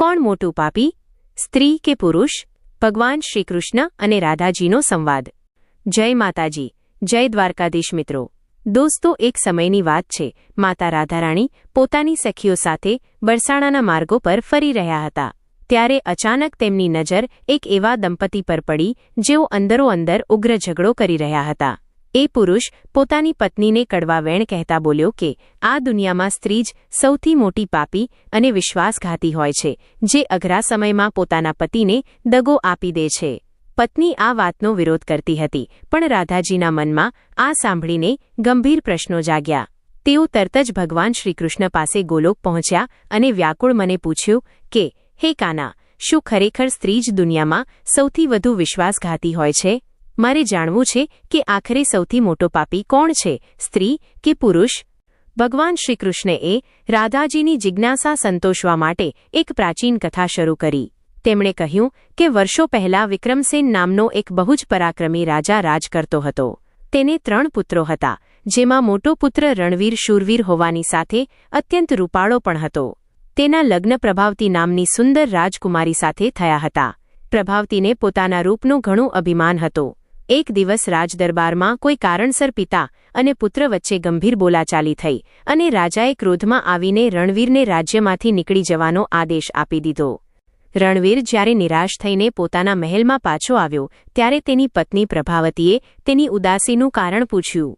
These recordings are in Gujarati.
કોણ મોટું પાપી, સ્ત્રી કે પુરુષ? ભગવાન શ્રીકૃષ્ણ અને રાધાજીનો સંવાદ। જય માતાજી, જય દ્વારકાધીશ મિત્રો। દોસ્તો, એક સમયની વાત છે। માતા રાધારાણી પોતાની સખીઓ સાથે બરસાણાના માર્ગો પર ફરી રહ્યા હતા। ત્યારે અચાનક તેમની નજર એક એવા દંપતી પર પડી જેઓ અંદરોઅંદર ઉગ્ર ઝઘડો કરી રહ્યા હતા। એ પુરુષ પોતાની પત્નીને કડવા વેણ કહેતા બોલ્યો કે આ દુનિયામાં સ્ત્રી જ સૌથી મોટી પાપી અને વિશ્વાસઘાતી હોય છે, જે અઘરા સમયમાં પોતાના પતિને દગો આપી દે છે। પત્ની આ વાતનો વિરોધ કરતી હતી, પણ રાધાજીના મનમાં આ સાંભળીને ગંભીર પ્રશ્નો જાગ્યા। તેઓ તરત જ ભગવાન શ્રીકૃષ્ણ પાસે ગોલોક પહોંચ્યા અને વ્યાકુળ મને પૂછ્યું કે હે કાના, શું ખરેખર સ્ત્રી જ દુનિયામાં સૌથી વધુ વિશ્વાસઘાતી હોય છે? મારે જાણવું છે કે આખરે સૌથી મોટો પાપી કોણ છે, સ્ત્રી કે પુરુષ? ભગવાન શ્રીકૃષ્ણએ રાધાજીની જિજ્ઞાસા સંતોષવા માટે એક પ્રાચીન કથા શરૂ કરી। તેમણે કહ્યું કે વર્ષો પહેલા વિક્રમસેન નામનો એક બહુ જ પરાક્રમી રાજા રાજ કરતો હતો। તેને 3 પુત્રો હતા, જેમાં મોટો પુત્ર રણવીર શૂરવીર હોવાની સાથે અત્યંત રૂપાળો પણ હતો। તેના લગ્ન પ્રભાવતી નામની સુંદર રાજકુમારી સાથે થયા હતા। પ્રભાવતીને પોતાના રૂપનું ઘણું અભિમાન હતું। એક દિવસ રાજદરબારમાં કોઈ કારણસર પિતા અને પુત્ર વચ્ચે ગંભીર બોલાચાલી થઈ અને રાજાએ ક્રોધમાં આવીને રણવીરને રાજ્યમાંથી નીકળી જવાનો આદેશ આપી દીધો। રણવીર જ્યારે નિરાશ થઈને પોતાના મહેલમાં પાછો આવ્યો ત્યારે તેની પત્ની પ્રભાવતીએ તેની ઉદાસીનું કારણ પૂછ્યું।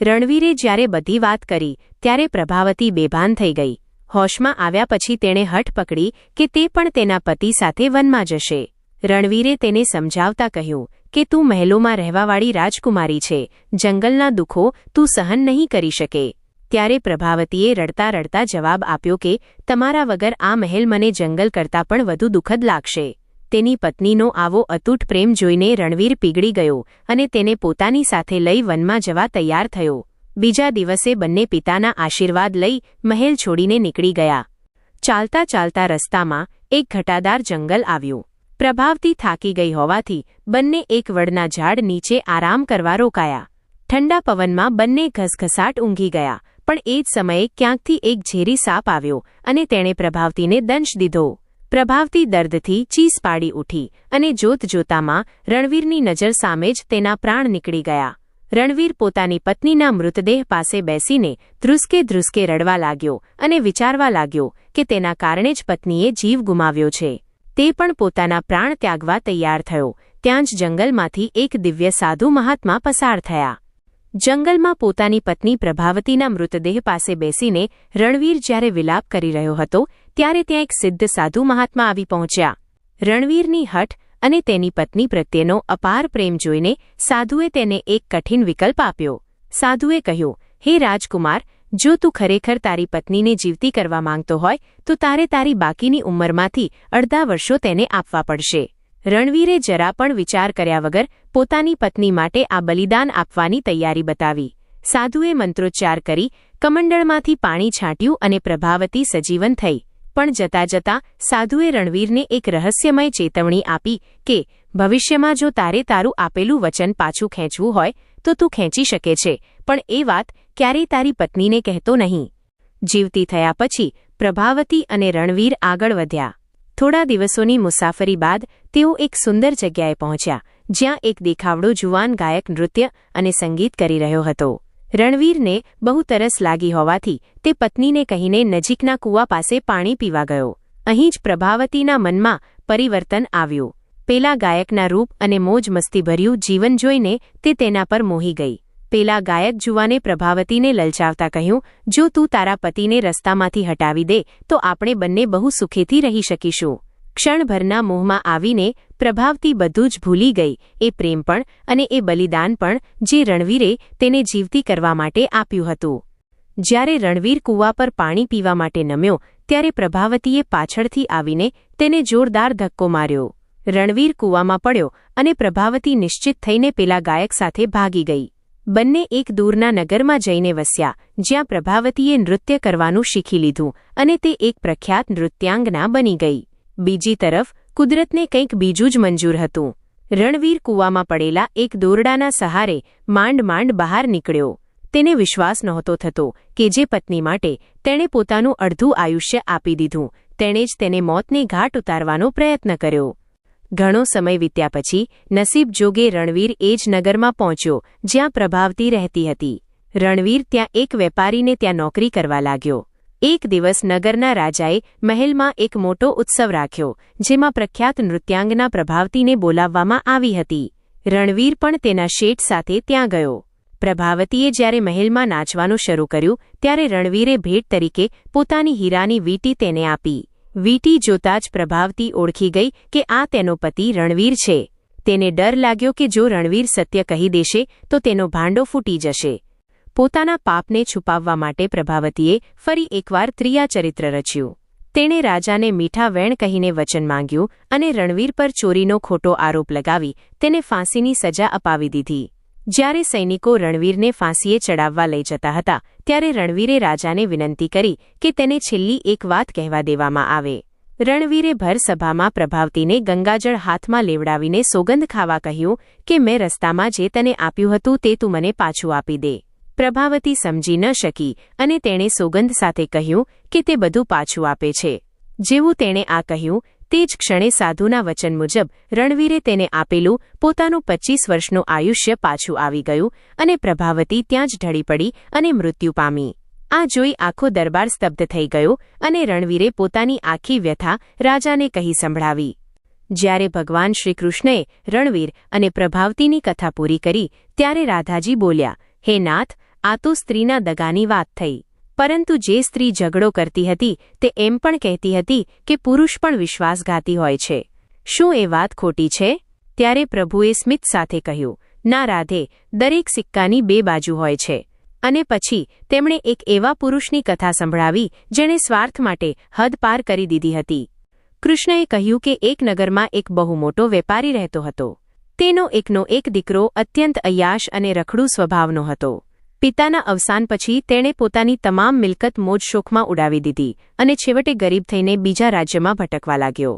રણવીરે જ્યારે બધી વાત કરી ત્યારે પ્રભાવતી બેભાન થઈ ગઈ। હોશમાં આવ્યા પછી તેણે હઠ પકડી કે તે પણ તેના પતિ સાથે વનમાં જશે। રણવીરે તેને સમજાવતા કહ્યું કે તું મહેલોમાં રહેવાવાળી રાજકુમારી છે, જંગલના દુઃખો તું સહન નહીં કરી શકે। ત્યારે પ્રભાવતીએ રડતા રડતા જવાબ આપ્યો કે તમારા વગર આ મહેલ મને જંગલ કરતાં પણ વધુ દુઃખદ લાગશે। તેની પત્નીનો આવો અતૂટ પ્રેમ જોઈને રણવીર પીગળી ગયો અને તેને પોતાની સાથે લઈ વનમાં જવા તૈયાર થયો। બીજા દિવસે બંને પિતાના આશીર્વાદ લઈ મહેલ છોડીને નીકળી ગયા। ચાલતા ચાલતા રસ્તામાં એક ઘટાદાર જંગલ આવ્યું। પ્રભાવતી થાકી ગઈ હોવાથી બંને એક વડના ઝાડ નીચે આરામ કરવા રોકાયા। ઠંડા પવનમાં બંને ઘસઘસાટ ઊંઘી ગયા, પણ એ જ સમયે ક્યાંકથી એક ઝેરી સાપ આવ્યો અને તેણે પ્રભાવતીને દંશ દીધો। પ્રભાવતી દર્દથી ચીસ પાડી ઉઠી અને જોતજોતામાં રણવીરની નજર સામે જ તેના પ્રાણ નીકળી ગયા। રણવીર પોતાની પત્નીના મૃતદેહ પાસે બેસીને ધ્રુસકે ધ્રુસકે રડવા લાગ્યો અને વિચારવા લાગ્યો કે તેના કારણે જ પત્નીએ જીવ ગુમાવ્યો છે। તે પણ પોતાના પ્રાણ ત્યાગવા તૈયાર થયો। ત્યાં જ જંગલમાંથી એક દિવ્ય સાધુ મહાત્મા પસાર થયા। જંગલમાં પોતાની પત્ની પ્રભાવતીના મૃતદેહ પાસે બેસીને રણવીર જ્યારે વિલાપ કરી રહ્યો હતો ત્યારે ત્યાં એક સિદ્ધ સાધુ મહાત્મા આવી પહોંચ્યા। રણવીરની હઠ અને તેની પત્ની પ્રત્યેનો અપાર પ્રેમ જોઈને સાધુએ તેને એક કઠિન વિકલ્પ આપ્યો। સાધુએ કહ્યું, હે રાજકુમાર, જો તું ખરેખર તારી પત્નીને જીવતી કરવા માંગતો હોય તો તારે તારી બાકીની ઉંમરમાંથી અડધા વર્ષો તેને આપવા પડશે। રણવીરે જરા પણ વિચાર કર્યા વગર પોતાની પત્ની માટે આ બલિદાન આપવાની તૈયારી બતાવી। સાધુએ મંત્રોચ્ચાર કરી કમંડળમાંથી પાણી છાંટ્યું અને પ્રભાવતી સજીવન થઈ। પણ જતાં જતાં સાધુએ રણવીરને એક રહસ્યમય ચેતવણી આપી કે ભવિષ્યમાં જો તારે તારું આપેલું વચન પાછું ખેંચવું હોય તો તું ખેંચી શકે છે, પણ એ વાત ક્યારેય તારી પત્નીને કહેતો નહીં। જીવતી થયા પછી પ્રભાવતી અને રણવીર આગળ વધ્યા। થોડા દિવસોની મુસાફરી બાદ તેઓ એક સુંદર જગ્યાએ પહોંચ્યા, જ્યાં એક દેખાવડો જુવાન ગાયક નૃત્ય અને સંગીત કરી રહ્યો હતો। રણવીરને બહુ તરસ લાગી હોવાથી તે પત્નીને કહીને નજીકના કૂવા પાસે પાણી પીવા ગયો। અહીં જ પ્રભાવતીના મનમાં પરિવર્તન આવ્યું। પેલા ગાયકના રૂપ અને મોજ મસ્તીભર્યું જીવન જોઈને તે તેના પર મોહી ગઈ। પેલા ગાયક જુવાને પ્રભાવતીને લલચાવતા કહ્યું, જો તું તારા પતિને રસ્તામાંથી હટાવી દે તો આપણે બંને બહુ સુખેથી રહી શકીશું। ક્ષણભરના મોહમાં આવીને પ્રભાવતી બધું જ ભૂલી ગઈ, એ પ્રેમ પણ અને એ બલિદાન પણ જે રણવીરે તેને જીવતી કરવા માટે આપ્યું હતું। જ્યારે રણવીર કૂવા પર પાણી પીવા માટે નમ્યો ત્યારે પ્રભાવતીએ પાછળથી આવીને તેને જોરદાર ધક્કો માર્યો। રણવીર કૂવામાં પડ્યો અને પ્રભાવતી નિશ્ચિત થઈને પેલા ગાયક સાથે ભાગી ગઈ। બંને એક દૂરના નગરમાં જઈને વસ્યા, જ્યાં પ્રભાવતીએ નૃત્ય કરવાનું શીખી લીધું અને તે એક પ્રખ્યાત નૃત્યાંગના બની ગઈ। બીજી તરફ કુદરતને કંઈક બીજું જ મંજૂર હતું। રણવીર કૂવામાં પડેલા એક દોરડાના સહારે માંડ માંડ બહાર નીકળ્યો। તેને વિશ્વાસ નહોતો થતો કે જે પત્ની માટે તેણે પોતાનું અડધું આયુષ્ય આપી દીધું તેણે જ તેને મોતને ઘાટ ઉતારવાનો પ્રયત્ન કર્યો. ઘણો સમય વીત્યા પછી નસીબ જોગે રણવીર એ જ નગરમાં પહોંચ્યો જ્યાં પ્રભાવતી રહેતી હતી. રણવીર ત્યાં એક વેપારીને ત્યાં નોકરી કરવા લાગ્યો. એક દિવસ નગરના રાજાએ મહેલમાં એક મોટો ઉત્સવ રાખ્યો જેમાં પ્રખ્યાત નૃત્યાંગના પ્રભાવતીને બોલાવવામાં આવી હતી. રણવીર પણ તેના શેઠ સાથે ત્યાં ગયો. પ્રભાવતીએ જ્યારે મહેલમાં નાચવાનું શરૂ કર્યું ત્યારે રણવીરે ભેટ તરીકે પોતાની હીરાની વીંટી તેને આપી. વીંટી જોતાં જ પ્રભાવતી ઓળખી ગઈ કે આ તેનો પતિ રણવીર છે. તેને ડર લાગ્યો કે જો રણવીર સત્ય કહી દેશે તો તેનો ભાંડો ફૂટી જશે. પોતાના પાપને છુપાવવા માટે પ્રભાવતીએ ફરી એકવાર ત્રીજા ચરિત્ર રચ્યું. તેણે રાજાને મીઠા વેણ કહીને વચન માંગ્યું અને રણવીર પર ચોરીનો ખોટો આરોપ લગાવી તેને ફાંસીની સજા અપાવી દીધી. જ્યારે સૈનિકો રણવીરને ફાંસીએ ચડાવવા લઈ જતા હતા ત્યારે રણવીરે રાજાને વિનંતી કરી કે તેને છેલ્લી એક વાત કહેવા દેવામાં આવે. રણવીરે ભર સભામાં પ્રભાવતીને ગંગાજળ હાથમાં લેવડાવીને સોગંદ ખાવા કહ્યું કે મેં રસ્તામાં જે તને આપ્યું હતું તે તું મને પાછું આપી દે. પ્રભાવતી સમજી ન શકી અને તેણે સોગંદ સાથે કહ્યું કે તે બધું પાછું આપે છે. જેવું તેણે આ કહ્યું તે જ ક્ષણે સાધુના વચન મુજબ રણવીરે તેને આપેલું પોતાનું 25 વર્ષનું આયુષ્ય પાછું આવી ગયું અને પ્રભાવતી ત્યાં જ ઢળી પડી અને મૃત્યુ પામી. આ જોઈ આખો દરબાર સ્તબ્ધ થઈ ગયો અને રણવીરે પોતાની આખી વ્યથા રાજાને કહી સંભળાવી. જ્યારે ભગવાન શ્રીકૃષ્ણએ રણવીર અને પ્રભાવતીની કથા પૂરી કરી ત્યારે રાધાજી બોલ્યા, હે નાથ, આ તો સ્ત્રીના દગાની વાત થઈ. પરંતુ જે સ્ત્રી ઝઘડો કરતી હતી તે એમ પણ કહેતી હતી કે પુરુષ પણ વિશ્વાસઘાતી હોય છે. શું એ વાત ખોટી છે? ત્યારે પ્રભુએ સ્મિત સાથે કહ્યું, ના રાધે, દરેક સિક્કાની બે બાજુ હોય છે. અને પછી તેમણે એક એવા પુરુષની કથા સંભળાવી જેણે સ્વાર્થ માટે હદ પાર કરી દીધી હતી. કૃષ્ણએ કહ્યું કે એક નગરમાં એક બહુ મોટો વેપારી રહેતો હતો. તેનો એકનો એક દીકરો અત્યંત અય્યાશ અને રખડુ સ્વભાવનો હતો. પિતાના અવસાન પછી તેણે પોતાની તમામ મિલકત મોજશોખમાં ઉડાવી દીધી અને છેવટે ગરીબ થઈને બીજા રાજ્યમાં ભટકવા લાગ્યો.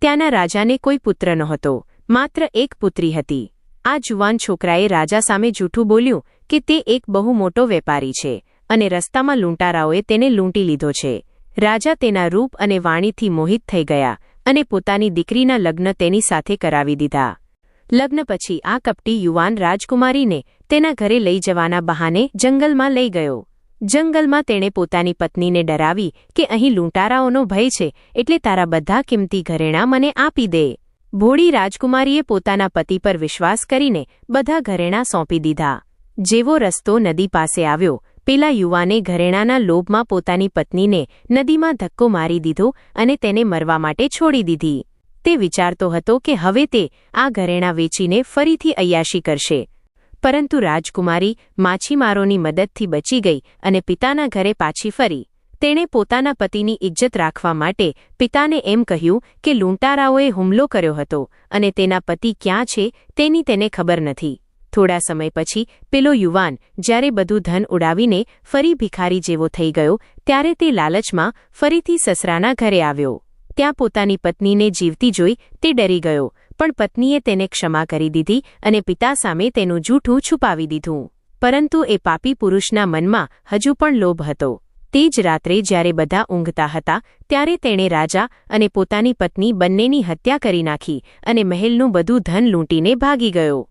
ત્યાંના રાજાને કોઈ પુત્ર નહોતો, માત્ર એક પુત્રી હતી. આ જુવાન છોકરાએ રાજા સામે જૂઠું બોલ્યું કે તે એક બહુ મોટો વેપારી છે અને રસ્તામાં લૂંટારાઓએ તેને લૂંટી લીધો છે. રાજા તેના રૂપ અને વાણીથી મોહિત થઈ ગયા અને પોતાની દીકરીના લગ્ન તેની સાથે કરાવી દીધા. લગ્ન પછી આ કપટી યુવાન રાજકુમારીને તેના ઘરે લઈ જવાના બહાને જંગલમાં લઈ ગયો. જંગલમાં તેણે પોતાની પત્નીને ડરાવી કે અહીં લૂંટારાઓનો ભય છે એટલે તારા બધા કિંમતી ઘરેણાં મને આપી દે. ભોળી રાજકુમારીએ પોતાના પતિ પર વિશ્વાસ કરીને બધા ઘરેણાં સોંપી દીધા. જેવો રસ્તો નદી પાસે આવ્યો પેલા યુવાને ઘરેણાંના લોભમાં પોતાની પત્નીને નદીમાં ધક્કો મારી દીધો અને તેને મરવા માટે છોડી દીધી. તે વિચારતો હતો કે હવે તે આ ઘરેણાં વેચીને ફરીથી અય્યાશી કરશે. પરંતુ રાજકુમારી માછીમારોની મદદથી બચી ગઈ અને પિતાના ઘરે પાછી ફરી. તેણે પોતાના પતિની ઇજ્જત રાખવા માટે પિતાને એમ કહ્યું કે લૂંટારાઓએ હુમલો કર્યો હતો અને તેના પતિ ક્યાં છે તેની તેને ખબર નથી. થોડા સમય પછી પેલો યુવાન જ્યારે બધું ધન ઉડાવીને ફરી ભિખારી જેવો થઈ ગયો ત્યારે તે લાલચમાં ફરીથી સસરાના ઘરે આવ્યો. ત્યાં પોતાની પત્નીને જીવતી જોઈ તે ડરી ગયો, પણ પત્નીએ તેને ક્ષમા કરી દીધી અને પિતા સામે તેનું જૂઠું છુપાવી દીધું. પરંતુ એ પાપી પુરુષના મનમાં હજુ પણ લોભ હતો. તે જ રાત્રે જ્યારે બધા ઊંઘતા હતા ત્યારે તેણે રાજા અને પોતાની પત્ની બંનેની હત્યા કરી નાખી અને મહેલનું બધું ધન લૂંટીને ભાગી ગયો.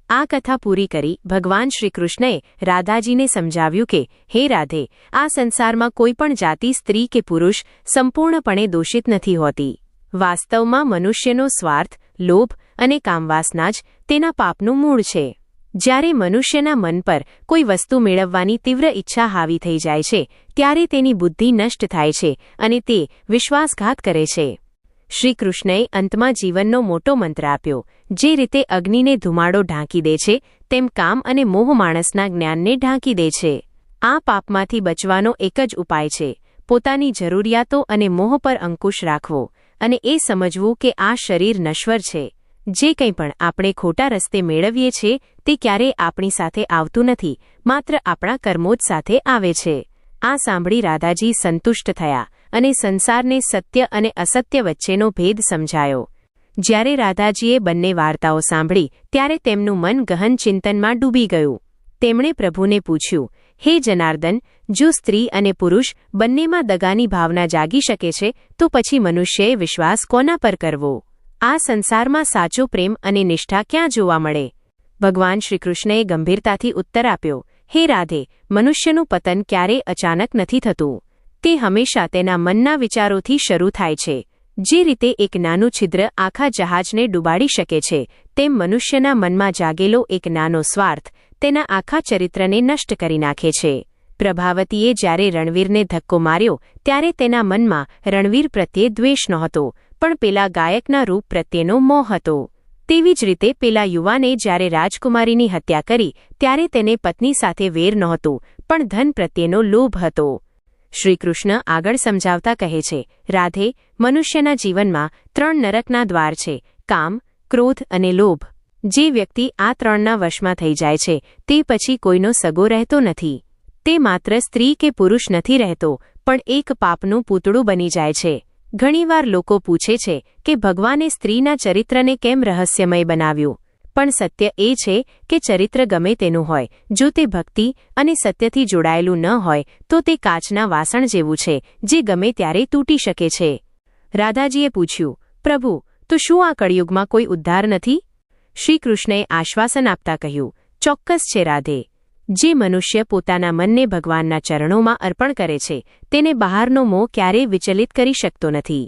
આ કથા પૂરી કરી ભગવાન શ્રીકૃષ્ણએ રાધાજીને સમજાવ્યું કે હે રાધે, આ સંસારમાં કોઈ પણ જાતિ સ્ત્રી કે પુરુષ સંપૂર્ણપણે દોષિત નથી હોતી. વાસ્તવમાં મનુષ્યનો સ્વાર્થ, લોભ અને કામવાસના જ તેના પાપનું મૂળ છે. જ્યારે મનુષ્યના મન પર કોઈ વસ્તુ મેળવવાની તીવ્ર ઈચ્છા હાવી થઈ જાય છે ત્યારે તેની બુદ્ધિ નષ્ટ થાય છે અને તે વિશ્વાસઘાત કરે છે. શ્રીકૃષ્ણએ અંતમાં જીવનનો મોટો મંત્ર આપ્યો. જે રીતે અગ્નિને ધુમાડો ઢાંકી દે છે તેમ કામ અને મોહ માણસના જ્ઞાનને ઢાંકી દે છે. આ પાપમાંથી બચવાનો એક જ ઉપાય છે, પોતાની જરૂરિયાતો અને મોહ પર અંકુશ રાખવો અને એ સમજવું કે આ શરીર નશ્વર છે. જે કંઈ પણ આપણે ખોટા રસ્તે મેળવીએ છીએ તે ક્યારેય આપણી સાથે આવતું નથી, માત્ર આપણા કર્મો જ સાથે આવે છે. આ સાંભળી રાધાજી સંતુષ્ટ થયા અને સંસારને સત્ય અને અસત્ય વચ્ચેનો ભેદ સમજાયો. જ્યારે રાધાજીએ બંને વાર્તાઓ સાંભળી ત્યારે તેમનું મન ગહન ચિંતનમાં ડૂબી ગયું. તેમણે પ્રભુને પૂછ્યું, હે જનાર્દન, જો સ્ત્રી અને પુરુષ બંનેમાં દગાની ભાવના જાગી શકે છે તો પછી મનુષ્યએ વિશ્વાસ કોના પર કરવો? આ સંસારમાં સાચો પ્રેમ અને નિષ્ઠા ક્યાં જોવા મળે? ભગવાન શ્રીકૃષ્ણએ ગંભીરતાથી ઉત્તર આપ્યો, હે રાધે, મનુષ્યનું પતન ક્યારેય અચાનક નથી થતું. તે હંમેશા તેના મનના વિચારોથી શરૂ થાય છે. જે રીતે એક નાનું છિદ્ર આખા જહાજને ડૂબાડી શકે છે, તેમ મનુષ્યના મનમાં જાગેલો એક નાનો સ્વાર્થ તેના આખા ચરિત્રને નષ્ટ કરી નાખે છે. પ્રભાવતીએ જ્યારે રણવીરને ધક્કો માર્યો ત્યારે તેના મનમાં રણવીર પ્રત્યે દ્વેષ નહોતો, પણ પેલા ગાયકના રૂપ પ્રત્યેનો મોહ હતો. તેવી જ રીતે પેલા યુવાને જ્યારે રાજકુમારીની હત્યા કરી ત્યારે તેને પત્ની સાથે વેર નહોતો, પણ ધન પ્રત્યેનો લોભ હતો. શ્રીકૃષ્ણ આગળ સમજાવતા કહે છે, રાધે, મનુષ્યના જીવનમાં 3 નરકના દ્વાર છે: કામ, ક્રોધ અને લોભ. જે વ્યક્તિ આ 3ના વશમાં થઈ જાય છે તે પછી કોઈનો સગો રહેતો નથી. તે માત્ર સ્ત્રી કે પુરુષ નથી રહેતો, પણ એક પાપનું પૂતળું બની જાય છે. ઘણીવાર લોકો પૂછે છે કે ભગવાને સ્ત્રીના ચરિત્રને કેમ રહસ્યમય બનાવ્યું? પણ સત્ય એ છે કે ચરિત્ર ગમે તેનું હોય, જો તે ભક્તિ અને સત્યથી જોડાયેલું ન હોય તો તે કાચના વાસણ જેવું છે જે ગમે ત્યારે તૂટી શકે છે. રાધાજીએ પૂછ્યું, પ્રભુ, તો શું આ કળિયુગમાં કોઈ ઉદ્ધાર નથી? શ્રીકૃષ્ણએ આશ્વાસન આપતા કહ્યું, ચોક્કસ છે રાધે. જે મનુષ્ય પોતાના મનને ભગવાનના ચરણોમાં અર્પણ કરે છે તેને બહારનો મોહ ક્યારેય વિચલિત કરી શકતો નથી.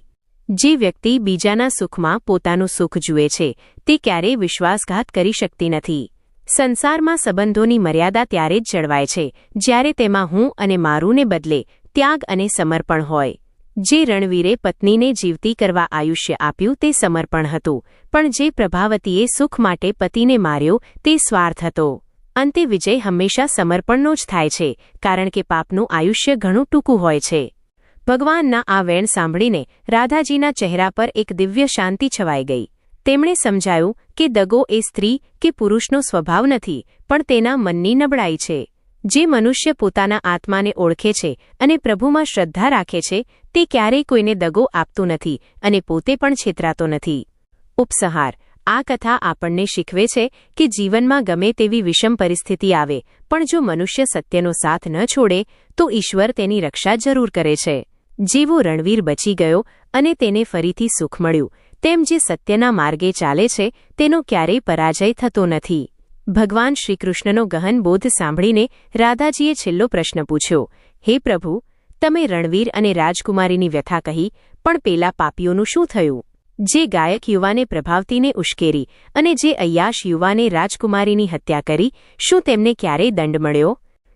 જે વ્યક્તિ બીજાના સુખમાં પોતાનું સુખ જુએ છે તે ક્યારેય વિશ્વાસઘાત કરી શકતી નથી. સંસારમાં સંબંધોની મર્યાદા ત્યારે જ જળવાય છે જ્યારે તેમાં હું અને મારુંને બદલે ત્યાગ અને સમર્પણ હોય. જે રણવીરે પત્નીને જીવતી કરવા આયુષ્ય આપ્યું તે સમર્પણ હતું, પણ જે પ્રભાવતીએ સુખ માટે પતિને માર્યો તે સ્વાર્થ હતો. અંતે વિજય હંમેશા સમર્પણનો જ થાય છે, કારણ કે પાપનું આયુષ્ય ઘણું ટૂંકું હોય છે. ભગવાનના આ વેણ સાંભળીને રાધાજીના ચહેરા પર એક દિવ્ય શાંતિ છવાઈ ગઈ. તેમણે સમજાયું કે દગો એ સ્ત્રી કે પુરુષનો સ્વભાવ નથી, પણ તેના મનની નબળાઈ છે. જે મનુષ્ય પોતાના આત્માને ઓળખે છે અને પ્રભુમાં શ્રદ્ધા રાખે છે તે ક્યારેય કોઈને દગો આપતું નથી અને પોતે પણ છેતરાતો નથી. ઉપસંહાર: આ કથા આપણને શીખવે છે કે જીવનમાં ગમે તેવી વિષમ પરિસ્થિતિ આવે, પણ જો મનુષ્ય સત્યનો સાથ ન છોડે તો ઈશ્વર તેની રક્ષા જરૂર કરે છે. જેવો રણવીર બચી ગયો અને તેને ફરીથી સુખ મળ્યું, તેમ જે સત્યના માર્ગે ચાલે છે તેનો ક્યારેય પરાજય થતો નથી. ભગવાન શ્રીકૃષ્ણનો ગહન બોધ સાંભળીને રાધાજીએ છેલ્લો પ્રશ્ન પૂછ્યો, હે પ્રભુ, તમે રણવીર અને રાજકુમારીની વ્યથા કહી, પણ પેલા પાપીઓનું શું થયું? જે ગાયક યુવાને પ્રભાવતીને ઉશ્કેરી અને જે અય્યાશ યુવાને રાજકુમારીની હત્યા કરી, શું તેમને ક્યારેય દંડ મળ્યો?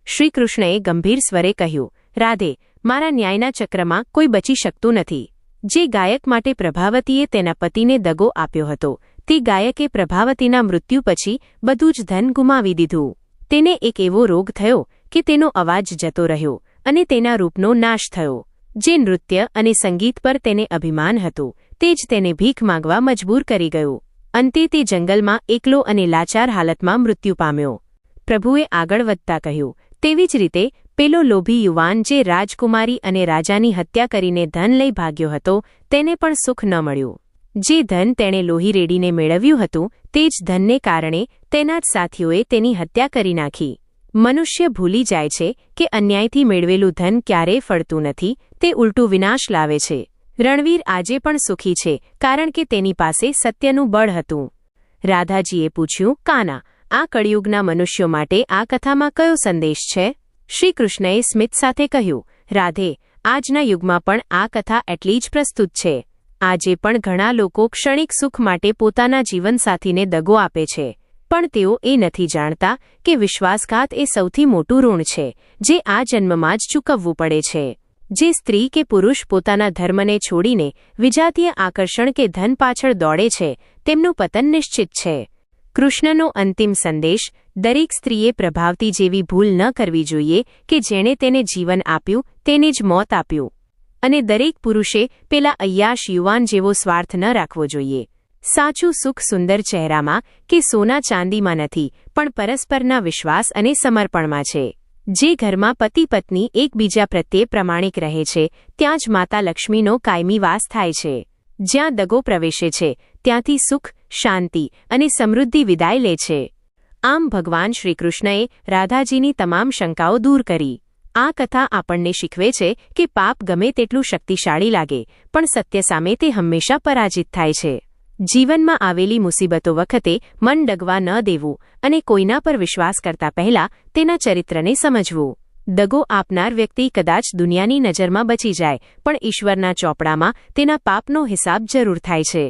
શ્રીકૃષ્ણએ ગંભીર સ્વરે કહ્યું, રાધે, મારા ન્યાયના ચક્રમાં કોઈ બચી શકતું નથી. જે ગાયક માટે પ્રભાવતીએ તેના પતિને દગો આપ્યો હતો, તે ગાયકે પ્રભાવતીના મૃત્યુ પછી બધું જ ધન ગુમાવી દીધું. તેને એક એવો રોગ થયો કે તેનો અવાજ જતો રહ્યો અને તેના રૂપનો નાશ થયો. જે નૃત્ય અને સંગીત પર તેને અભિમાન હતું તે જ તેને ભીખ માંગવા મજબૂર કરી ગયું. અંતે તે જંગલમાં એકલો અને લાચાર હાલતમાં મૃત્યુ પામ્યો. પ્રભુએ આગળ વધતા કહ્યું, તેવી જ રીતે પેલો લોભી યુવાન જે રાજકુમારી અને રાજાની હત્યા કરીને ધન લઈ ભાગ્યો હતો તેને પણ સુખ ન મળ્યું. જે ધન તેણે લોહી રેડીને મેળવ્યું હતું તે જ ધનને કારણે તેના જ સાથીઓએ તેની હત્યા કરી નાખી. મનુષ્ય ભૂલી જાય છે કે અન્યાયથી મેળવેલું ધન ક્યારેય ફળતું નથી, તે ઉલટું વિનાશ લાવે છે. રણવીર આજે પણ સુખી છે કારણ કે તેની પાસે સત્યનું બળ હતું. રાધાજીએ પૂછ્યું, કાના, આ કળિયુગના મનુષ્યો માટે આ કથામાં કયો સંદેશ છે? શ્રીકૃષ્ણએ સ્મિત સાથે કહ્યું, રાધે, આજના યુગમાં પણ આ કથા એટલી જ પ્રસ્તુત છે. આજે પણ ઘણા લોકો ક્ષણિક સુખ માટે પોતાના જીવનસાથીને દગો આપે છે, પણ તેઓ એ નથી જાણતા કે વિશ્વાસઘાત એ સૌથી મોટું ઋણ છે જે આ જન્મમાં જ ચૂકવવું પડે છે. જે સ્ત્રી કે પુરુષ પોતાના ધર્મને છોડીને વિજાતીય આકર્ષણ કે ધન પાછળ દોડે છે તેમનું પતન નિશ્ચિત છે. કૃષ્ણનો અંતિમ સંદેશ: દરેક સ્ત્રીએ પ્રભાવતી જેવી ભૂલ ન કરવી જોઈએ કે જેણે તેને જીવન આપ્યું તેને જ મોત આપ્યું. અને દરેક પુરુષે પેલા અય્યાશ યુવાન જેવો સ્વાર્થ ન રાખવો જોઈએ. સાચું સુખ સુંદર ચહેરામાં કે સોના ચાંદીમાં નથી, પણ પરસ્પરના વિશ્વાસ અને સમર્પણમાં છે. જે ઘરમાં પતિ પત્ની એકબીજા પ્રત્યે પ્રમાણિક રહે છે ત્યાં જ માતા લક્ષ્મીનો કાયમી વાસ થાય છે. જ્યાં દગો પ્રવેશે છે ત્યાંથી સુખ, શાંતિ અને સમૃદ્ધિ વિદાય લે છે. આમ ભગવાન શ્રીકૃષ્ણએ રાધાજીની તમામ શંકાઓ દૂર કરી. આ કથા આપણને શીખવે છે કે પાપ ગમે તેટલું શક્તિશાળી લાગે પણ સત્ય સામે તે હંમેશા પરાજિત થાય છે. જીવનમાં આવેલી મુસીબતો વખતે મન ડગવા ન દેવું અને કોઈના પર વિશ્વાસ કરતા પહેલા તેના ચરિત્રને સમજવું. દગો આપનાર વ્યક્તિ કદાચ દુનિયાની નજરમાં બચી જાય પણ ઈશ્વરના ચોપડામાં તેના પાપનો હિસાબ જરૂર થાય છે.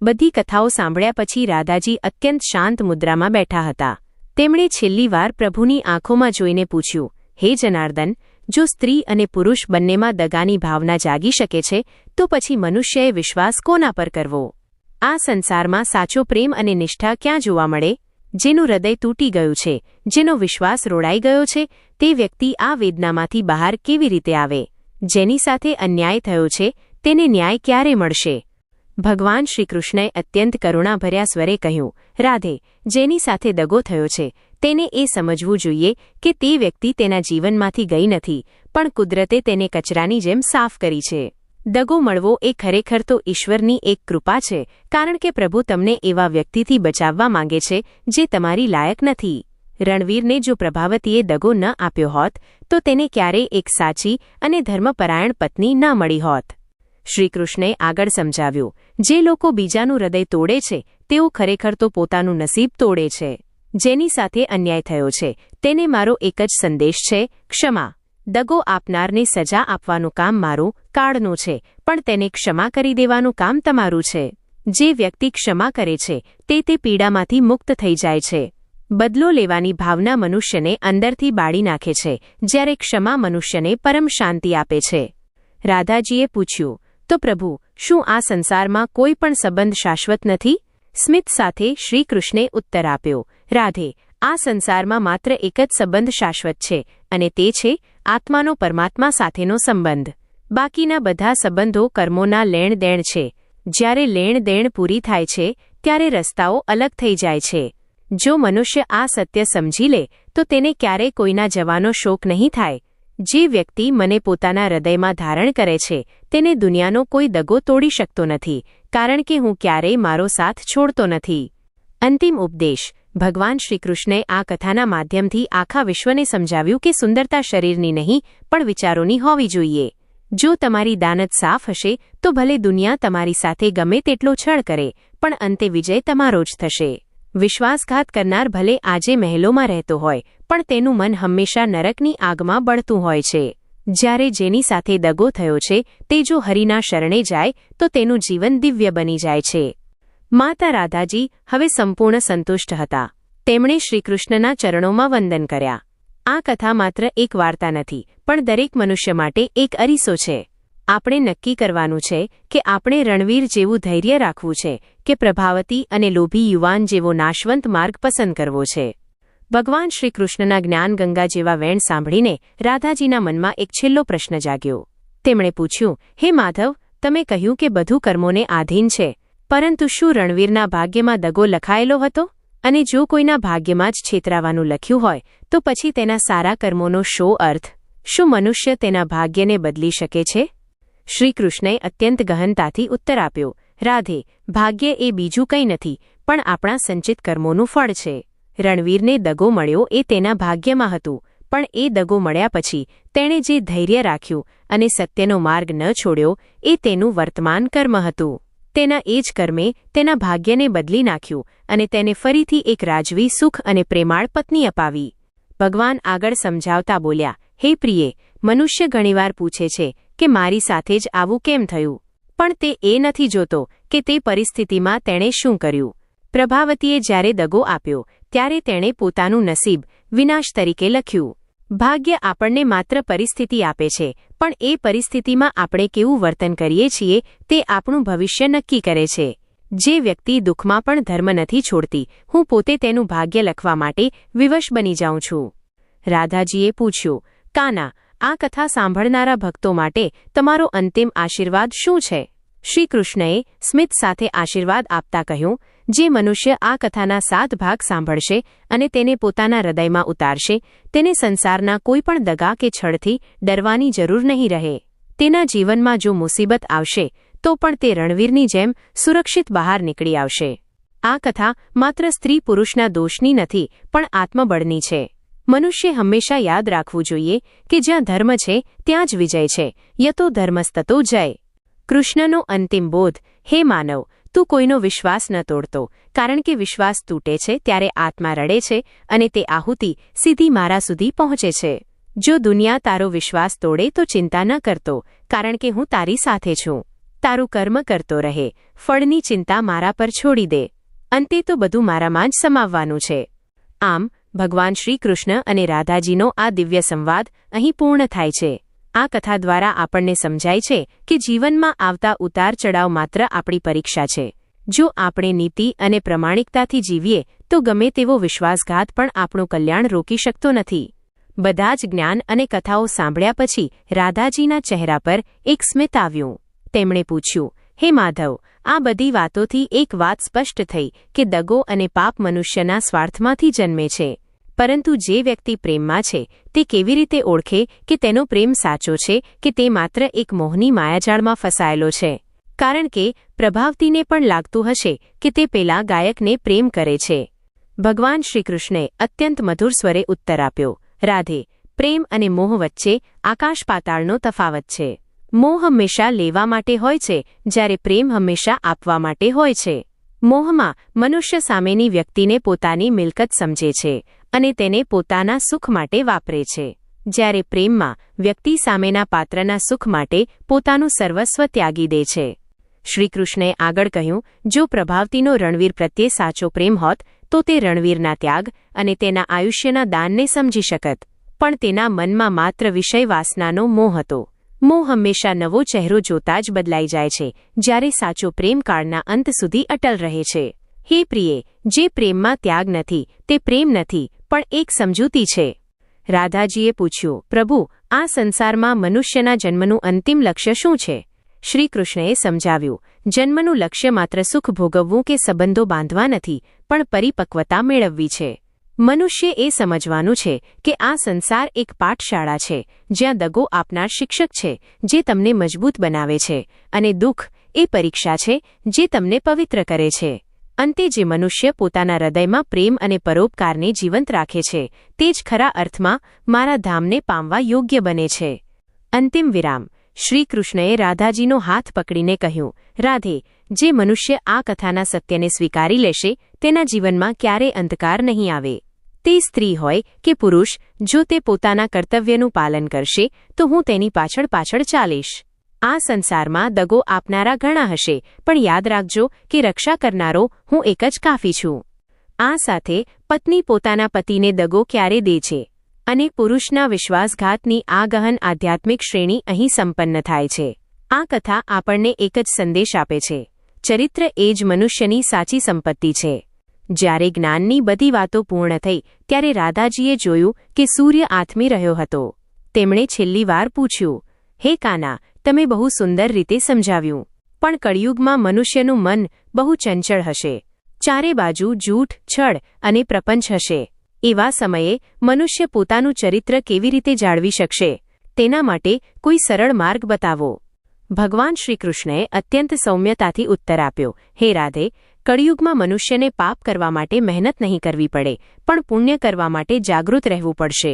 બધી કથાઓ સાંભળ્યા પછી રાધાજી અત્યંત શાંત મુદ્રામાં બેઠા હતા. તેમણે છેલ્લી વાર પ્રભુની આંખોમાં જોઈને પૂછ્યું, હે જનાર્દન, જો સ્ત્રી અને પુરુષ બંનેમાં દગાની ભાવના જાગી શકે છે તો પછી મનુષ્યએ વિશ્વાસ કોના પર કરવો? આ સંસારમાં સાચો પ્રેમ અને નિષ્ઠા ક્યાં જોવા મળે? જેનું હૃદય તૂટી ગયું છે, જેનો વિશ્વાસ રોડાઈ ગયો છે, તે વ્યક્તિ આ વેદનામાંથી બહાર કેવી રીતે આવે? જેની સાથે અન્યાય થયો છે તેને ન્યાય ક્યારે મળશે? ભગવાન શ્રીકૃષ્ણએ અત્યંત કરુણાભર્યા સ્વરે કહ્યું, રાધે, જેની સાથે દગો થયો છે તેને એ સમજવું જોઈએ કે તે વ્યક્તિ તેના જીવનમાંથી ગઈ નથી પણ કુદરતે તેને કચરાની જેમ સાફ કરી છે. દગો મળવો એ ખરેખર તો ઈશ્વરની એક કૃપા છે, કારણ કે પ્રભુ તમને એવા વ્યક્તિથી બચાવવા માંગે છે જે તમારી લાયક નથી. રણવીરને જો પ્રભાવતીએ દગો ન આપ્યો હોત તો તેને ક્યારેય એક સાચી અને ધર્મપરાયણ પત્ની ન મળી હોત. શ્રીકૃષ્ણે આગળ સમજાવ્યું, જે લોકો બીજાનું હૃદય તોડે છે તેઓ ખરેખર તો પોતાનું નસીબ તોડે છે. જેની સાથે અન્યાય થયો છે તેને મારો એક જ સંદેશ છે, ક્ષમા. દગો આપનારને સજા આપવાનું કામ મારું, કાળનું છે, પણ તેને ક્ષમા કરી દેવાનું કામ તમારું છે. જે વ્યક્તિ ક્ષમા કરે છે તે પીડામાંથી મુક્ત થઈ જાય છે. બદલો લેવાની ભાવના મનુષ્યને અંદરથી બાળી નાખે છે, જ્યારે ક્ષમા મનુષ્યને પરમ શાંતિ આપે છે. રાધાજીએ પૂછ્યું, તો પ્રભુ, શું આ સંસારમાં કોઈ પણ સંબંધ શાશ્વત નથી? સ્મિત સાથે શ્રીકૃષ્ણે ઉત્તર આપ્યો, રાધે, આ સંસારમાં માત્ર એક જ સંબંધ શાશ્વત છે અને તે છે આત્માનો પરમાત્મા સાથેનો સંબંધ. બાકીના બધા સંબંધો કર્મોના લેણદેણ છે. જ્યારે લેણદેણ પૂરી થાય છે ત્યારે રસ્તાઓ અલગ થઈ જાય છે. જો મનુષ્ય આ સત્ય સમજી લે તો તેને ક્યારેય કોઈના જવાનો શોક નહીં થાય. જે વ્યક્તિ મને પોતાના હૃદયમાં ધારણ કરે છે તેને દુનિયાનો કોઈ દગો તોડી શકતો નથી, કારણ કે હું ક્યારેય મારો સાથ છોડતો નથી. અંતિમ ઉપદેશ. ભગવાન શ્રીકૃષ્ણે આ કથાના માધ્યમથી આખા વિશ્વને સમજાવ્યું કે સુંદરતા શરીરની નહીં પણ વિચારોની હોવી જોઈએ. જો તમારી દાનત સાફ હશે તો ભલે દુનિયા તમારી સાથે ગમે તેટલો છળ કરે પણ અંતે વિજય તમારો જ થશે. વિશ્વાસઘાત કરનાર ભલે આજે મહેલોમાં રહેતો હોય પણ તેનું મન હંમેશા નરકની આગમાં બળતું હોય છે. જ્યારે જેની સાથે દગો થયો છે તે જો હરિના શરણે જાય તો તેનું જીવન દિવ્ય બની જાય છે. માતા રાધાજી હવે સંપૂર્ણ સંતુષ્ટ હતા. તેમણે શ્રીકૃષ્ણના ચરણોમાં વંદન કર્યા. આ કથા માત્ર એક વાર્તા નથી પણ દરેક મનુષ્ય માટે એક અરીસો છે. આપણે નક્કી કરવાનું છે કે આપણે રણવીર જેવું ધૈર્ય રાખવું છે કે પ્રભાવતી અને લોભી યુવાન જેવો નાશવંત માર્ગ પસંદ કરવો છે. ભગવાન શ્રીકૃષ્ણના જ્ઞાન ગંગા જેવા વેણ સાંભળીને રાધાજીના મનમાં એક છેલ્લો પ્રશ્ન જાગ્યો. તેમણે પૂછ્યું, હે માધવ, તમે કહ્યું કે બધું કર્મોને આધીન છે, પરંતુ શું રણવીરના ભાગ્યમાં દગો લખાયેલો હતો? અને જો કોઈના ભાગ્યમાં જ છેતરાવાનું લખ્યું હોય તો પછી તેના સારા કર્મોનો શો અર્થ? શું મનુષ્ય તેના ભાગ્યને બદલી શકે છે? શ્રીકૃષ્ણે અત્યંત ગહનતાથી ઉત્તર આપ્યો, રાધે, ભાગ્ય એ બીજું કંઈ નથી પણ આપણા સંચિત કર્મોનું ફળ છે. રણવીરને દગો મળ્યો એ તેના ભાગ્યમાં હતું, પણ એ દગો મળ્યા પછી તેણે જે ધૈર્ય રાખ્યું અને સત્યનો માર્ગ ન છોડ્યો એ તેનું વર્તમાન કર્મ હતું. તેના એ જ કર્મે તેના ભાગ્યને બદલી નાખ્યું અને તેને ફરીથી એક રાજવી સુખ અને પ્રેમાળ પત્ની અપાવી. ભગવાન આગળ સમજાવતા બોલ્યા, હે પ્રિયે, મનુષ્ય ઘણીવાર પૂછે છે કે મારી સાથે જ આવું કેમ થયું, પણ તે એ નથી જોતો કે તે પરિસ્થિતિમાં તેણે શું કર્યું. પ્રભાવતીએ જ્યારે દગો આપ્યો ત્યારે તેણે પોતાનું નસીબ વિનાશ તરીકે લખ્યું. ભાગ્ય આપણને માત્ર પરિસ્થિતિ આપે છે, પણ એ પરિસ્થિતિમાં આપણે કેવું વર્તન કરીએ છીએ તે આપણું ભવિષ્ય નક્કી કરે છે. જે વ્યક્તિ દુઃખમાં પણ ધર્મ નથી છોડતી, હું પોતે તેનું ભાગ્ય લખવા માટે વિવશ બની જાઉં છું. રાધાજીએ પૂછ્યું, કાના, આ કથા સાંભળનારા ભક્તો માટે તમારો અંતિમ આશીર્વાદ શું છે? શ્રીકૃષ્ણએ સ્મિત સાથે આશીર્વાદ આપતા કહ્યું, જે મનુષ્ય આ કથાના 7 ભાગ સાંભળશે અને તેને પોતાના હૃદયમાં ઉતારશે તેને સંસારના કોઈ પણ દગા કે છળથી ડરવાની જરૂર નહીં રહે. તેના જીવનમાં જો મુસીબત આવશે તો પણ તે રણવીરની જેમ સુરક્ષિત બહાર નીકળી આવશે. આ કથા માત્ર સ્ત્રી પુરુષના દોષની નથી પણ આત્મબળની છે. મનુષ્ય હંમેશા યાદ રાખવું જોઈએ કે જ્યાં ધર્મ છે ત્યાં જ વિજય છે. યતો ધર્મસ્તતો જય. કૃષ્ણનો અંતિમ બોધ: હે માનવ, તું કોઈનો વિશ્વાસ ન તોડતો, કારણ કે વિશ્વાસ તૂટે છે ત્યારે આત્મા રડે છે અને તે આહુતિ સીધી મારા સુધી પહોંચે છે. જો દુનિયા તારો વિશ્વાસ તોડે તો ચિંતા ન કરતો, કારણ કે હું તારી સાથે છું. તારું કર્મ કરતો રહે, ફળની ચિંતા મારા પર છોડી દે. અંતે તો બધું મારામાં જ સમાવવાનું છે. આમ ભગવાન શ્રી કૃષ્ણ અને રાધાજીનો આ દિવ્ય સંવાદ અહીં પૂર્ણ થાય છે. આ કથા દ્વારા આપણને સમજાય છે કે જીવનમાં આવતા ઉતાર ચડાવ માત્ર આપણી પરીક્ષા છે. જો આપણે નીતિ અને પ્રમાણિકતાથી જીવીએ તો ગમે તેવો વિશ્વાસઘાત પણ આપણું કલ્યાણ રોકી શકતો નથી. બધા જ જ્ઞાન અને કથાઓ સાંભળ્યા પછી રાધાજીના ચહેરા પર એક સ્મિત આવ્યું. તેમણે પૂછ્યું, હે માધવ, આ બધી વાતોથી એક વાત સ્પષ્ટ થઈ કે દગો અને પાપ મનુષ્યના સ્વાર્થમાંથી જન્મે છે. પરંતુ જે વ્યક્તિ પ્રેમમાં છે તે કેવી રીતે ઓળખે કે તેનો પ્રેમ સાચો છે કે તે માત્ર એક મોહની માયાજાળમાં ફસાયેલો છે? કારણ કે પ્રભાવતીને પણ લાગતું હશે કે તે પેલા ગાયકને પ્રેમ કરે છે. ભગવાન શ્રીકૃષ્ણે અત્યંત મધુર સ્વરે ઉત્તર આપ્યો, રાધે, પ્રેમ અને મોહ વચ્ચે આકાશ પાતાળનો તફાવત છે. મોહ હંમેશા લેવા માટે હોય છે, જ્યારે પ્રેમ હંમેશા આપવા માટે હોય છે. મોહમાં મનુષ્ય સામેની વ્યક્તિને પોતાની મિલકત સમજે છે અને તેને પોતાના સુખ માટે વાપરે છે, જ્યારે પ્રેમમાં વ્યક્તિ સામેના પાત્રના સુખ માટે પોતાનું સર્વસ્વ ત્યાગી દે છે. શ્રીકૃષ્ણે આગળ કહ્યું, જો પ્રભાવતીનો રણવીર પ્રત્યે સાચો પ્રેમ હોત તો તે રણવીરના ત્યાગ અને તેના આયુષ્યના દાનને સમજી શકત, પણ તેના મનમાં માત્ર વિષય વાસનાનો મોહ હતો. મોહ હંમેશા નવો ચહેરો જોતા જ બદલાઈ જાય છે, જ્યારે સાચો પ્રેમ કાળના અંત સુધી અટલ રહે છે. હે પ્રિયે, જે પ્રેમમાં ત્યાગ નથી તે પ્રેમ નથી પણ એક સમજૂતી છે. રાધાજીએ પૂછ્યું, પ્રભુ, આ સંસારમાં મનુષ્યના જન્મનું અંતિમ લક્ષ્ય શું છે? શ્રીકૃષ્ણએ સમજાવ્યું, જન્મનું લક્ષ્ય માત્ર સુખ ભોગવવું કે સંબંધો બાંધવા નથી, પણ પરિપક્વતા મેળવવી છે. મનુષ્ય એ સમજવાનું છે કે આ સંસાર એક પાઠશાળા છે, જ્યાં દગો આપનાર શિક્ષક છે જે તમને મજબૂત બનાવે છે, અને દુઃખ એ પરીક્ષા છે જે તમને પવિત્ર કરે છે. અંતે જે મનુષ્ય પોતાના હૃદયમાં પ્રેમ અને પરોપકારને જીવંત રાખે છે તે જ ખરા અર્થમાં મારા ધામને પામવા યોગ્ય બને છે. અંતિમ વિરામ. શ્રીકૃષ્ણએ રાધાજીનો હાથ પકડીને કહ્યું, રાધે, જે મનુષ્ય આ કથાના સત્યને સ્વીકારી લેશે તેના જીવનમાં ક્યારેય અંધકાર નહીં આવે. તે સ્ત્રી હોય કે પુરુષ, જો તે પોતાના કર્તવ્યનું પાલન કરશે તો હું તેની પાછળ પાછળ ચાલીશ. આ સંસારમાં દગો આપનારા ઘણા હશે, પણ યાદ રાખજો કે રક્ષા કરનારો હું એક જ કાફી છું. આ સાથે પત્ની પોતાના પતિને દગો ક્યારે દે છે અને પુરુષના વિશ્વાસઘાતની આ ગહન આધ્યાત્મિક શ્રેણી અહીં સંપન્ન થાય છે. આ કથા આપણને એક જ સંદેશ આપે છે, ચરિત્ર એ જ મનુષ્યની સાચી સંપત્તિ છે. જ્યારે જ્ઞાનની બધી વાતો પૂર્ણ થઈ ત્યારે રાધાજીએ જોયું કે સૂર્ય આથમી રહ્યો હતો. તેમણે છેલ્લી વાર પૂછ્યું, હે કાના, તમે બહુ સુંદર રીતે સમજાવ્યું, પણ કળિયુગમાં મનુષ્યનું મન બહુ ચંચળ હશે. ચારે બાજુ જૂઠ, છળ અને પ્રપંચ હશે. એવા સમયે મનુષ્ય પોતાનું ચરિત્ર કેવી રીતે જાળવી શકશે? તેના માટે કોઈ સરળ માર્ગ બતાવો. ભગવાન શ્રીકૃષ્ણએ અત્યંત સૌમ્યતાથી ઉત્તર આપ્યો, હે રાધે, કળિયુગમાં મનુષ્યને પાપ કરવા માટે મહેનત નહીં કરવી પડે, પણ પુણ્ય કરવા માટે જાગૃત રહેવું પડશે.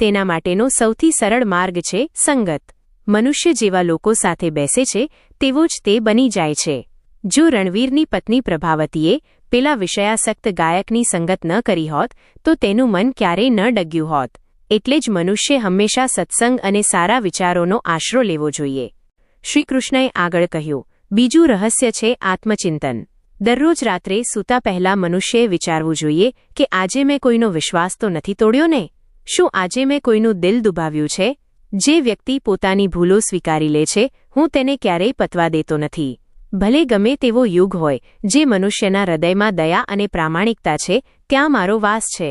તેના માટેનો સૌથી સરળ માર્ગ છે સંગત. મનુષ્ય જેવા લોકો સાથે બેસે છે તેવો જ તે બની જાય છે. જો રણવીરની પત્ની પ્રભાવતીએ પેલા વિષયાસક્ત ગાયકની સંગત ન કરી હોત તો તેનું મન ક્યારેય ન ડગ્યું હોત. એટલે જ મનુષ્ય હંમેશા સત્સંગ અને સારા વિચારોનો આશરો લેવો જોઈએ. શ્રીકૃષ્ણએ આગળ કહ્યું, બીજું રહસ્ય છે આત્મચિંતન. દરરોજ રાત્રે સૂતા પહેલા મનુષ્યએ વિચારવું જોઈએ કે આજે મેં કોઈનો વિશ્વાસ તો નથી તોડ્યો ને? શું આજે મેં કોઈનું દિલ દુભાવ્યું છે? જે વ્યક્તિ પોતાની ભૂલો સ્વીકારી લે છે, હું તેને ક્યારેય પતવા દેતો નથી. ભલે ગમે તેવો યુગ હોય, જે મનુષ્યના હૃદયમાં દયા અને પ્રામાણિકતા છે ત્યાં મારો વાસ છે.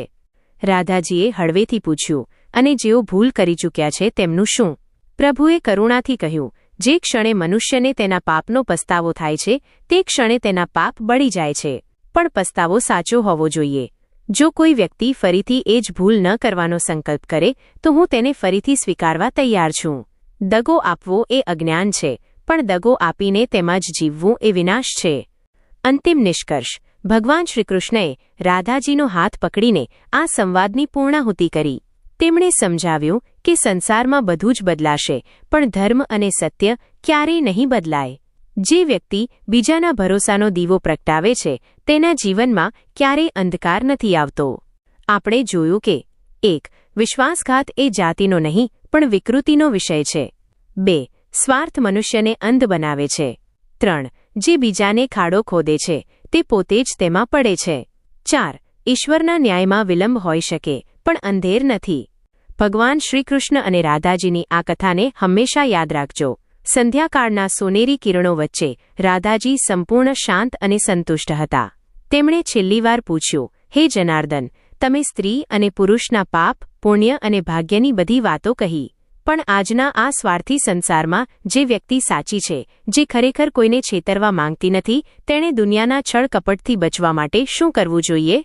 રાધાજીએ હળવેથી પૂછ્યું, અને જેઓ ભૂલ કરી ચૂક્યા છે તેમનું શું? પ્રભુએ કરુણાથી કહ્યું, જે ક્ષણે મનુષ્યને તેના પાપનો પસ્તાવો થાય છે તે ક્ષણે તેના પાપ બળી જાય છે, પણ પસ્તાવો સાચો હોવો જોઈએ. જો કોઈ વ્યક્તિ ફરીથી એ જ ભૂલ ન કરવાનો સંકલ્પ કરે તો હું તેને ફરીથી સ્વીકારવા તૈયાર છું. દગો આપવો એ અજ્ઞાન છે, પણ દગો આપીને તેમાં જ જીવવું એ વિનાશ છે. અંતિમ નિષ્કર્ષ. ભગવાન શ્રીકૃષ્ણએ રાધાજીનો હાથ પકડીને આ સંવાદની પૂર્ણાહુતિ કરી. તેમણે સમજાવ્યું કે સંસારમાં બધું જ બદલાશે, પણ ધર્મ અને સત્ય ક્યારેય નહીં બદલાય. જે વ્યક્તિ બીજાના ભરોસાનો દીવો પ્રગટાવે છે તેના જીવનમાં ક્યારેય અંધકાર નથી આવતો. આપણે જોયું કે 1. વિશ્વાસઘાત એ જાતિનો નહીં પણ વિકૃતિનો વિષય છે. 2. સ્વાર્થ મનુષ્યને અંધ બનાવે છે. 3. જે બીજાને ખાડો ખોદે છે તે પોતે જ તેમાં પડે છે. 4. ઈશ્વરના ન્યાયમાં વિલંબ હોઈ શકે પણ અંધેર નથી. ભગવાન શ્રીકૃષ્ણ અને રાધાજીની આ કથાને હંમેશા યાદ રાખજો. સંધ્યાકાળના સોનેરી કિરણો વચ્ચે રાધાજી સંપૂર્ણ શાંત અને સંતુષ્ટ હતા. તેમણે છેલ્લી વાર પૂછ્યું, હે જનાર્દન, તમે સ્ત્રી અને પુરુષના પાપ, પુણ્ય અને ભાગ્યની બધી વાતો કહી, પણ આજના આ સ્વાર્થી સંસારમાં જે વ્યક્તિ સાચી છે, જે ખરેખર કોઈને છેતરવા માંગતી નથી, તેણે દુનિયાના છળ કપટથી બચવા માટે શું કરવું જોઈએ?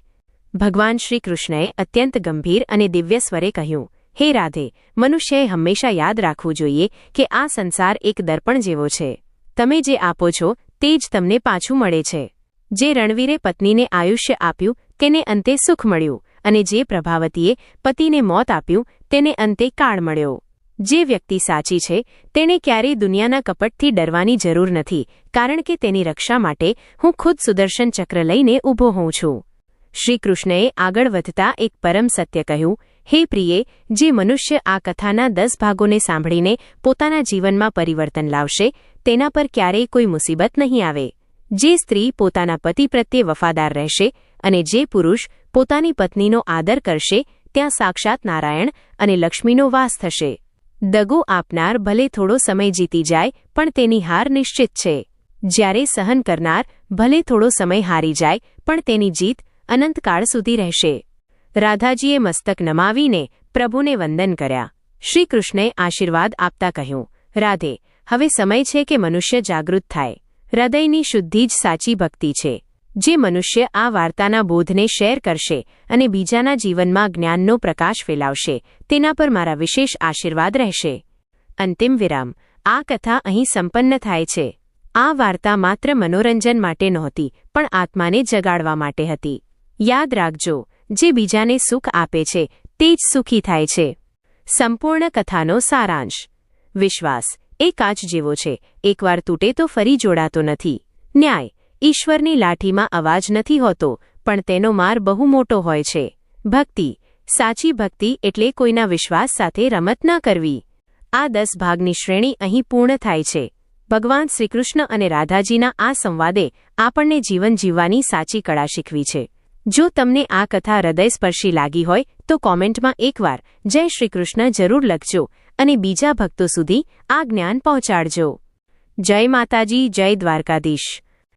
ભગવાન શ્રીકૃષ્ણએ અત્યંત ગંભીર અને દિવ્ય સ્વરે કહ્યું, હે રાધે, મનુષ્યએ હંમેશા યાદ રાખવું જોઈએ કે આ સંસાર એક દર્પણ જેવો છે. તમે જે આપો છો તે જ તમને પાછું મળે છે. જે રણવીરે પત્નીને આયુષ્ય આપ્યું તેને અંતે સુખ મળ્યું, અને જે પ્રભાવતીએ પતિને મોત આપ્યું તેને અંતે કાળ મળ્યો. જે વ્યક્તિ સાચી છે તેણે ક્યારેય દુનિયાના કપટથી ડરવાની જરૂર નથી, કારણ કે તેની રક્ષા માટે હું ખુદ સુદર્શન ચક્ર લઈને ઊભો હોઉં છું. શ્રીકૃષ્ણએ આગળ વધતા એક પરમ સત્ય કહ્યું, હે પ્રિયે, જે મનુષ્ય આ કથાના 10 ભાગોને સાંભળીને પોતાના જીવનમાં પરિવર્તન લાવશે તેના પર ક્યારેય કોઈ મુસીબત નહીં આવે. જે સ્ત્રી પોતાના પતિ પ્રત્યે વફાદાર રહેશે અને જે પુરુષ પોતાની પત્નીનો આદર કરશે ત્યાં સાક્ષાત નારાયણ અને લક્ષ્મીનો વાસ થશે. દગો આપનાર ભલે થોડો સમય જીતી જાય પણ તેની હાર નિશ્ચિત છે. જ્યારે સહન કરનાર ભલે થોડો સમય હારી જાય પણ તેની જીત અનંતકાળ સુધી રહેશે. રાધાજીએ મસ્તક નમાવીને પ્રભુને વંદન કર્યા. શ્રીકૃષ્ણએ આશીર્વાદ આપતા કહ્યું, રાધે, હવે સમય છે કે મનુષ્ય જાગૃત થાય. હૃદયની શુદ્ધિ જ સાચી ભક્તિ છે. જે મનુષ્ય આ વાર્તાના બોધને શેર કરશે અને બીજાના જીવનમાં જ્ઞાનનો પ્રકાશ ફેલાવશે તેના પર મારા વિશેષ આશીર્વાદ રહેશે. અંતિમ વિરામ. આ કથા અહીં સંપન્ન થાય છે. આ વાર્તા માત્ર મનોરંજન માટે નહોતી પણ આત્માને જગાડવા માટે હતી. યાદ રાખજો, જે બીજાને સુખ આપે છે તે જ સુખી થાય છે. સંપૂર્ણ કથાનો સારાંશ. વિશ્વાસ એ કાચ જેવો છે, એકવાર તૂટે તો ફરી જોડાતો નથી. ન્યાય ઈશ્વરની લાઠીમાં અવાજ નથી હોતો પણ તેનો માર બહુ મોટો હોય છે. ભક્તિ સાચી ભક્તિ એટલે કોઈના વિશ્વાસ સાથે રમત ન કરવી. આ 10 ભાગની શ્રેણી અહીં પૂર્ણ થાય છે. ભગવાન શ્રીકૃષ્ણ અને રાધાજીના આ સંવાદે આપણને જીવન જીવવાની સાચી કળા શીખવી છે. જો તમને આ કથા હૃદયસ્પર્શી લાગી હોય તો કોમેન્ટમાં એકવાર જય શ્રીકૃષ્ણ જરૂર લખજો અને બીજા ભક્તો સુધી આ જ્ઞાન પહોંચાડજો. જય માતાજી, જય દ્વારકાધીશ.